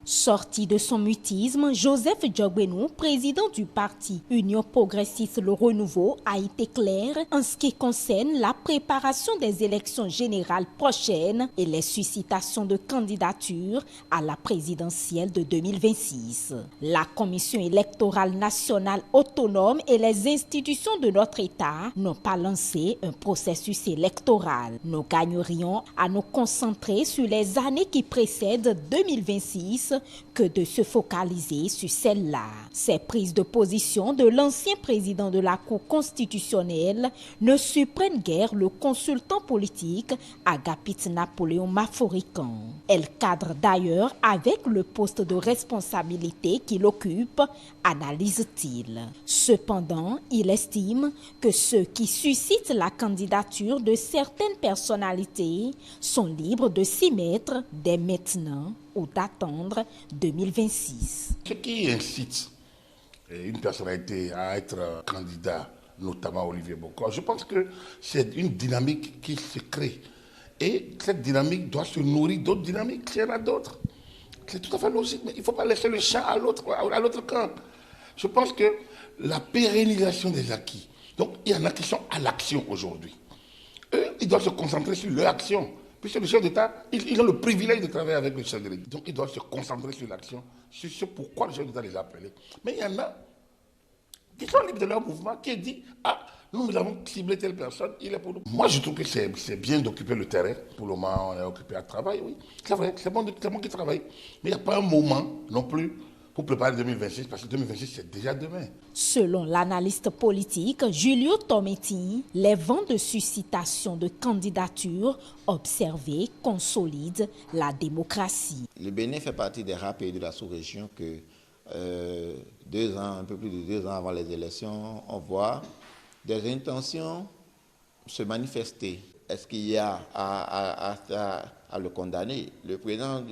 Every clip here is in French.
Sorti de son mutisme, Joseph Diogbenou, président du parti Union progressiste Le Renouveau, a été clair en ce qui concerne la préparation des élections générales prochaines et les suscitations de candidatures à la présidentielle de 2026. La Commission électorale nationale autonome et les institutions de notre État n'ont pas lancé un processus électoral. Nous gagnerions à nous concentrer sur les années qui précèdent 2026 que de se focaliser sur celle-là. Ces prises de position de l'ancien président de la Cour constitutionnelle ne surprennent guère le consultant politique Agapit Napoléon Maforican. Elle cadre d'ailleurs avec le poste de responsabilité qu'il occupe, analyse-t-il. Cependant, il estime que ceux qui suscitent la candidature de certaines personnalités sont libres de s'y mettre dès maintenant ou d'attendre 2026. Ce qui incite une personnalité à être candidat, notamment Olivier Bokor, je pense que c'est une dynamique qui se crée. Et cette dynamique doit se nourrir d'autres dynamiques, il y en a d'autres. C'est tout à fait logique, mais il ne faut pas laisser le chat à l'autre camp. Je pense que la pérennisation des acquis, donc il y en a qui sont à l'action aujourd'hui. Eux, ils doivent se concentrer sur leur action. Puisque le chef d'État, ils ont le privilège de travailler avec le chef de l'État. Donc ils doivent se concentrer sur l'action, sur ce pourquoi le chef d'État les a appelés. Mais il y en a qui sont libres de leur mouvement, qui dit « Ah, nous avons ciblé telle personne, il est pour nous ». Moi, je trouve que c'est bien d'occuper le terrain. Pour le moment, on est occupé à travailler, oui. C'est vrai, c'est bon qu'ils travaillent. Mais il n'y a pas un moment non plus pour préparer 2026, parce que 2026, c'est déjà demain. Selon l'analyste politique Julio Tometti, les vents de suscitation de candidatures observés consolident la démocratie. Le Bénin fait partie des rares pays de la sous-région que un peu plus de 2 ans avant les élections, on voit des intentions se manifester. Est-ce qu'il y a à le condamner? Le président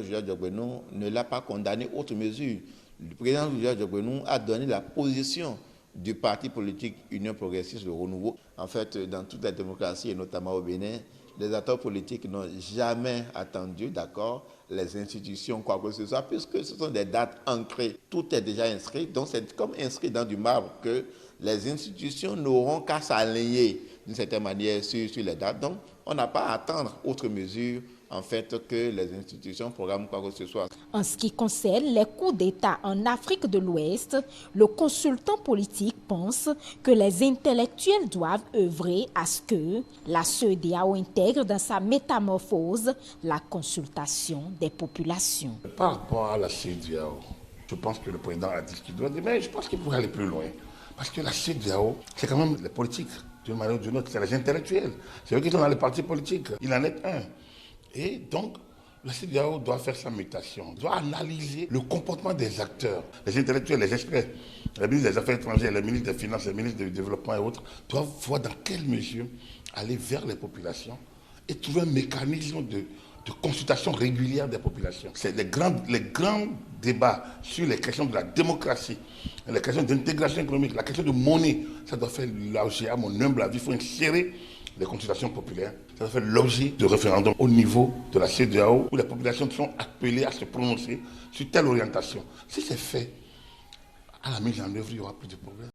Joseph Diogbenou ne l'a pas condamné autre mesure. Le président Joseph Diogbenou a donné la position du parti politique Union progressiste Le Renouveau. En fait, dans toute la démocratie, et notamment au Bénin, les acteurs politiques n'ont jamais attendu, d'accord, les institutions, quoi que ce soit, puisque ce sont des dates ancrées. Tout est déjà inscrit, donc c'est comme inscrit dans du marbre que les institutions n'auront qu'à s'aligner d'une certaine manière sur les dates. Donc, on n'a pas à attendre autre mesure, en fait, que les institutions programment quoi que ce soit. En ce qui concerne les coups d'État en Afrique de l'Ouest, le consultant politique pense que les intellectuels doivent œuvrer à ce que la CEDEAO intègre dans sa métamorphose la consultation des populations. Par rapport à la CEDEAO, je pense que le président a dit ce qu'il doit dire, mais je pense qu'il pourrait aller plus loin. Parce que la CEDEAO, c'est quand même les politiques, d'une manière ou d'une autre, c'est les intellectuels. C'est eux qui sont dans les partis politiques. Il en est un. Et donc, la CEDEAO doit faire sa mutation, doit analyser le comportement des acteurs, les intellectuels, les experts, les ministres des Affaires étrangères, les ministres des Finances, les ministres du Développement et autres, doivent voir dans quelle mesure aller vers les populations et trouver un mécanisme de consultation régulière des populations. C'est les grands débats sur les questions de la démocratie, les questions d'intégration économique, la question de monnaie. Ça doit faire l'objet, à mon humble avis, il faut insérer les consultations populaires. Ça doit faire l'objet de référendums au niveau de la CEDEAO où les populations sont appelées à se prononcer sur telle orientation. Si c'est fait, à la mise en œuvre, il n'y aura plus de problème.